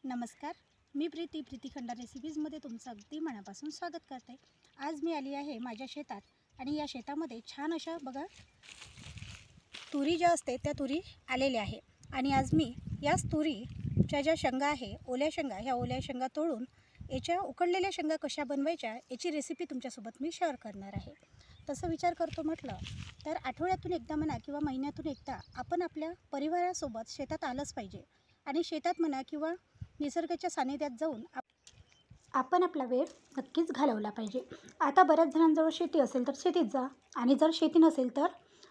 नमस्कार, मी प्रीती खंडा रेसिपीजमध्ये तुमचं अगदी मनापासून स्वागत करते। आज मी आली आहे माझ्या शेतात आणि या शेतामध्ये छान अशा बघा तुरी ज्या असते त्या तुरी आलेल्या आहे आणि आज मी याच तुरीच्या ज्या शेंगा आहे ओल्या शेंगा, ह्या ओल्या शेंगा तोडून याच्या उकडलेल्या शेंगा कशा बनवायच्या याची रेसिपी तुमच्यासोबत मी शेअर करणार आहे। तसं विचार करतो म्हटलं तर आठवड्यातून एकदा म्हणा किंवा महिन्यातून एकदा आपण आपल्या परिवारासोबत शेतात आलंच पाहिजे आणि शेतात म्हणा किंवा निसर्गाच्या सानिध्यात जाऊन आपण आपला वेळ नक्कीच घालवला पाहिजे। आता बऱ्याच जणांजवळ शेती असेल तर शेतीत जा आणि जर शेती नसेल तर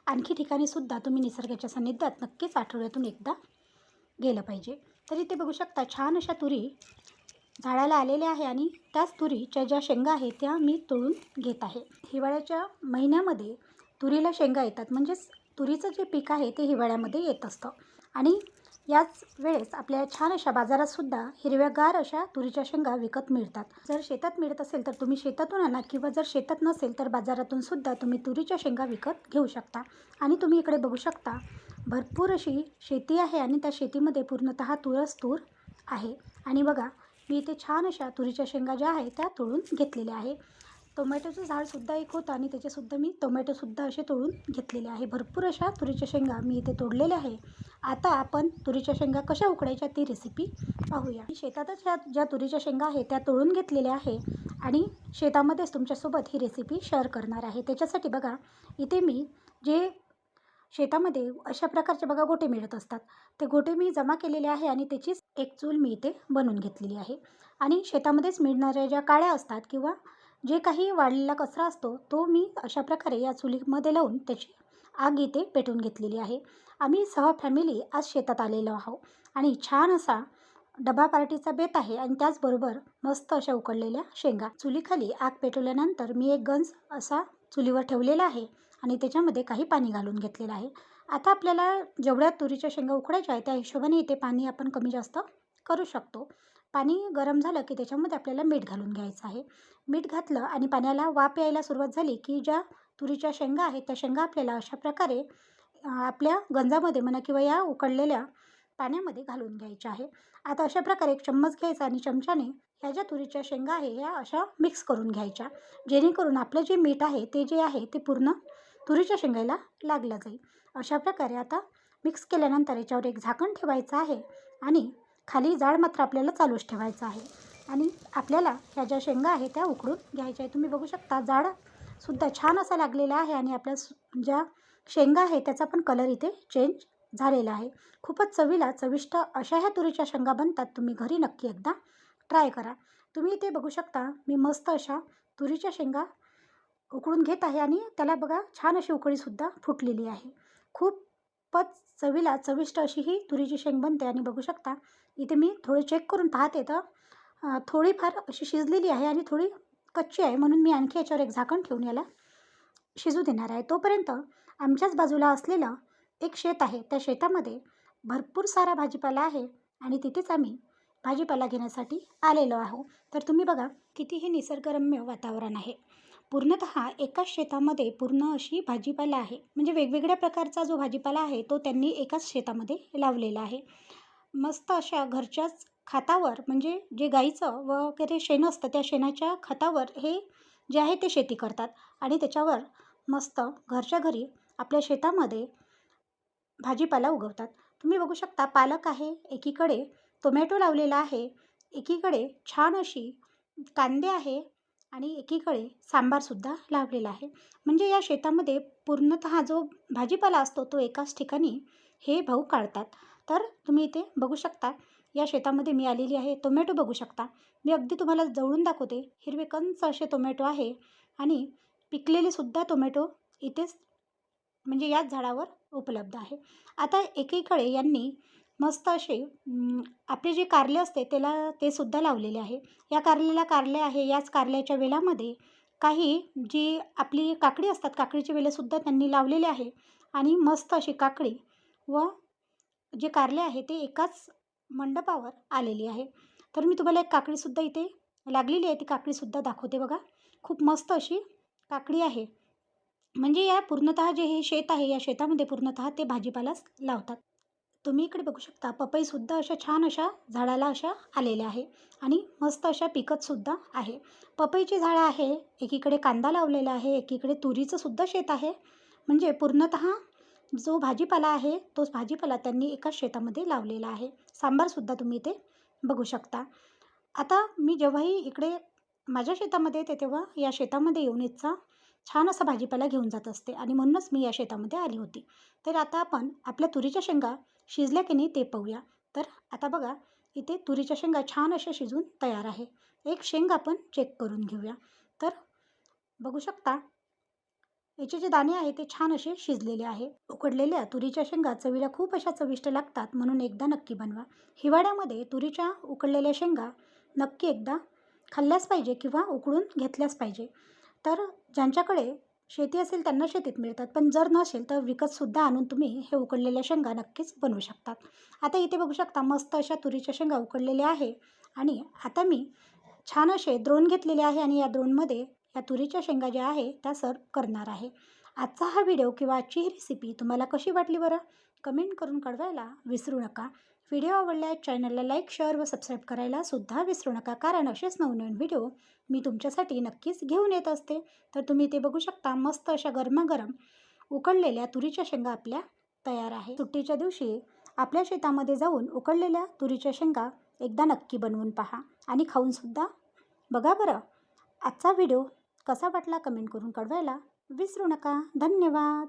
आणखी ठिकाणीसुद्धा तुम्ही निसर्गाच्या सानिध्यात नक्कीच आठवड्यातून एकदा गेलं पाहिजे। तर इथे बघू शकता छान अशा तुरी झाडाला आलेल्या आहे आणि त्याच तुरीच्या ज्या शेंगा आहेत त्या मी तोडून घेत आहे। हिवाळ्याच्या महिन्यामध्ये तुरीला शेंगा येतात, म्हणजेच तुरीचं जे पीक आहे ते हिवाळ्यामध्ये येत असतं आणि याच वेळेस आपल्या छान अशा बाजारातसुद्धा हिरव्यागार अशा तुरीच्या शेंगा विकत मिळतात। जर शेतात मिळत असेल तर तुम्ही शेतातून आणा किंवा जर शेतात नसेल तर बाजारातून सुद्धा तुम्ही तुरीच्या शेंगा विकत घेऊ शकता। आणि तुम्ही इकडे बघू शकता भरपूर अशी शेती आहे आणि त्या शेतीमध्ये पूर्णतः तुरच तूर आहे। आणि बघा मी इथे छान अशा तुरीच्या शेंगा ज्या आहेत त्या तोडून घेतलेल्या आहे। टोमॅटोचं झाडसुद्धा एक होतं आणि त्याचेसुद्धा मी टोमॅटोसुद्धा असे तोडून घेतलेले आहे। भरपूर अशा तुरीच्या शेंगा मी इथे तोडलेल्या आहे। आता आपण तुरीच्या शेंगा कशा उकडायच्या ती रेसिपी पाहूया। शेतातच ज्या तुरीच्या शेंगा आहेत त्या तोडून घेतलेल्या आहे आणि शेतामध्येच तुमच्यासोबत ही रेसिपी शेअर करणार आहे। त्याच्यासाठी बघा इथे मी जे शेतामध्ये अशा प्रकारचे बघा गोटे मिळत असतात, ते गोटे मी जमा केलेले आहे आणि त्याचीच एक चूल मी इथे बनवून घेतलेली आहे। आणि शेतामध्येच मिळणाऱ्या ज्या काड्या असतात किंवा जे काही वाळलेला कचरा असतो तो मी अशा प्रकारे या चुलीमध्ये लावून त्याची आग इथे पेटवून घेतलेली आहे। आम्ही फॅमिली आज शेतात आलेलो आहोत आणि छान असा डबा पार्टीचा बेत आहे आणि त्याचबरोबर मस्त अशा उकडलेल्या शेंगा। चुलीखाली आग पेटवल्यानंतर मी एक गंज असा चुलीवर ठेवलेला आहे आणि त्याच्यामध्ये काही पाणी घालून घेतलेलं आहे। आता आपल्याला जेवढ्या तुरीच्या शेंगा उकडायच्या आहे त्या हिशोबाने इथे पाणी आपण कमी जास्त करू शकतो। पाणी गरम झालं की त्याच्यामध्ये आपल्याला मीठ घालून घ्यायचं आहे। मीठ घातलं आणि पाण्याला वाफ यायला सुरुवात झाली की ज्या तुरीच्या शेंगा आहेत त्या शेंगा आपल्याला अशा प्रकारे आपल्या गंजामध्ये म्हणा किंवा या उकडलेल्या पाण्यामध्ये घालून घ्यायच्या आहे। आता अशा प्रकारे एक चम्मच घ्यायचा आणि चमच्याने ह्या ज्या तुरीच्या शेंगा आहे ह्या अशा मिक्स करून घ्यायच्या, जेणेकरून आपलं जे मीठ आहे ते जे आहे ते पूर्ण तुरीच्या शेंगाला लागलं जाईल। अशा प्रकारे आता मिक्स केल्यानंतर याच्यावर एक झाकण ठेवायचं आहे आणि खाली जाळ मात्र आपल्याला चालूच ठेवायचं आहे आणि आपल्याला ह्या ज्या शेंगा आहेत त्या उकडून घ्यायच्या आहे। तुम्ही बघू शकता जाळसुद्धा छान असा लागलेला आहे आणि आपल्या ज्या शेंगा आहे त्याचा पण कलर इथे चेंज झालेला आहे। खूपच चविष्ट अशा ह्या तुरीच्या शेंगा बनतात। तुम्ही घरी नक्की एकदा ट्राय करा। तुम्ही इथे बघू शकता मी मस्त अशा तुरीच्या शेंगा उकडून घेत आहे आणि त्याला बघा छान अशी उकळीसुद्धा फुटलेली आहे। खूपच चविष्ट अशी ही तुरीची शेंग बनते आणि बघू शकता इथे मी थोडे चेक करून पाहते तर थोडीफार अशी शिजलेली आहे आणि थोडी कच्ची आहे, म्हणून मी आणखी याच्यावर एक झाकण ठेवून याला शिजू देणार आहे। तोपर्यंत आमच्याच बाजूला असलेलं एक शेत आहे, त्या शेतामध्ये भरपूर सारा भाजीपाला आहे आणि तिथेच आम्ही भाजीपाला घेण्यासाठी आलेलो आहोत। तर तुम्ही बघा कितीही निसर्गरम्य वातावरण आहे। पूर्णतः एकाच शेतामध्ये पूर्ण अशी भाजीपाला आहे, म्हणजे वेगवेगळ्या प्रकारचा जो भाजीपाला आहे तो त्यांनी एकाच शेतामध्ये लावलेला आहे। मस्त अशा घरच्याच खतावर, म्हणजे जे गाईचं वगैरे शेण असतं त्या शेणाच्या खतावर हे जे आहे ते शेती करतात आणि त्याच्यावर मस्त घरच्या घरी आपल्या शेतामध्ये भाजीपाला उगवतात। तुम्ही बघू शकता पालक आहे, एकीकडे टोमॅटो लावलेला आहे, एकीकडे छान अशी कांदे आहे आणि एकीकडे सांबारसुद्धा लावलेला आहे। म्हणजे या शेतामध्ये पूर्णतः जो भाजीपाला असतो तो एकाच ठिकाणी हे भाऊ काढतात। तर तुम्ही इथे बघू शकता या शेतामध्ये मी आलेली आहे। टोमॅटो बघू शकता, मी अगदी तुम्हाला जवळून दाखवते। हिरवे कंच असे टोमॅटो आहे आणि पिकलेले सुद्धा टोमॅटो इथेच म्हणजे याच झाडावर उपलब्ध आहे। आता एकीकडे यांनी मस्त असे आपले जे कारले असते ते सुद्धा लावलेले आहे। या कारल्याला कारले आहे, याच कारल्याच्या वेलामध्ये काही जी आपली काकडी असतात काकडीचे वेलेसुद्धा त्यांनी लावलेले आहे आणि मस्त अशी काकडी व जे कारले आहे ते एकाच मंडपावर आलेली आहे। तर मी तुम्हाला एक काकडीसुद्धा इथे लागलेली आहे, ती काकडीसुद्धा दाखवते बघा। खूप मस्त अशी काकडी आहे। म्हणजे या पूर्णतः जे हे शेत आहे या शेतामध्ये पूर्णतः ते भाजीपालाच लावतात। तुम्ही इकडे बघू शकता पपईसुद्धा अशा छान अशा झाडाला अशा आलेल्या आहे आणि मस्त अशा पिकतसुद्धा आहे. पपईची झाडं आहे, एकीकडे कांदा लावलेला आहे, एकीकडे तुरीचं सुद्धा शेत आहे. म्हणजे पूर्णतः जो भाजीपाला आहे, तोच भाजीपाला त्यांनी एकाच शेतामध्ये लावलेला आहे. सांबारसुद्धा तुम्ही इथे बघू शकता. आता मी जेव्हाही इकडे माझ्या शेतामध्ये येते, तेव्हा या शेतामध्ये येऊन इथचा छान असा भाजीपाला घेऊन जात असते आणि म्हणूनच मी या शेतामध्ये आली होती. तर आता आपण आपल्या तुरीच्या शेंगा शिजल्या की नाही ते पाहूया. तर आता बघा, इथे तुरीच्या शेंगा छान अशा शिजून तयार आहे. एक शेंग आपण चेक करून घेऊया. तर बघू शकता, याचे जे दाणे आहे ते छान असे शिजलेले आहे. उकडलेल्या तुरीच्या शेंगा चवीला खूप अशा चविष्ट लागतात, म्हणून एकदा नक्की बनवा. हिवाळ्यामध्ये तुरीच्या उकडलेल्या शेंगा नक्की एकदा खाल्ल्याच पाहिजे किंवा उकडून घेतल्याच पाहिजे. तर ज्यांच्याकडे शेती असेल त्यांना शेतीत मिळतात, पण जर नसेल तर विकतसुद्धा आणून तुम्ही हे उकडलेल्या शेंगा नक्कीच बनवू शकतात. आता इथे बघू शकता मस्त अशा तुरीच्या शेंगा उकडलेल्या आहे आणि आता मी छान असे द्रोण घेतलेले आहे आणि या द्रोणमध्ये या तुरीच्या शेंगा ज्या आहे त्या सर्व करणार आहे. आजचा हा व्हिडिओ किंवा आजची ही रेसिपी तुम्हाला कशी वाटली बरं? कमेंट करून कळवायला विसरू नका. व्हिडिओ आवडल्यास चॅनलला लाईक, शेअर व सबस्क्राईब करायला सुद्धा विसरू नका, कारण असेच नवनवीन व्हिडिओ मी तुमच्यासाठी नक्कीच घेऊन येत असते. तर तुम्ही इथे बघू शकता मस्त अशा गरमागरम उकडलेल्या तुरीच्या शेंगा आपल्या तयार आहे. सुट्टीच्या दिवशी आपल्या शेतामध्ये जाऊन उकडलेल्या तुरीच्या शेंगा एकदा नक्की बनवून पहा आणि खाऊनसुद्धा बघा बरं. आजचा व्हिडिओ कसा वाटला कमेंट करून कळवायला विसरू नका. धन्यवाद.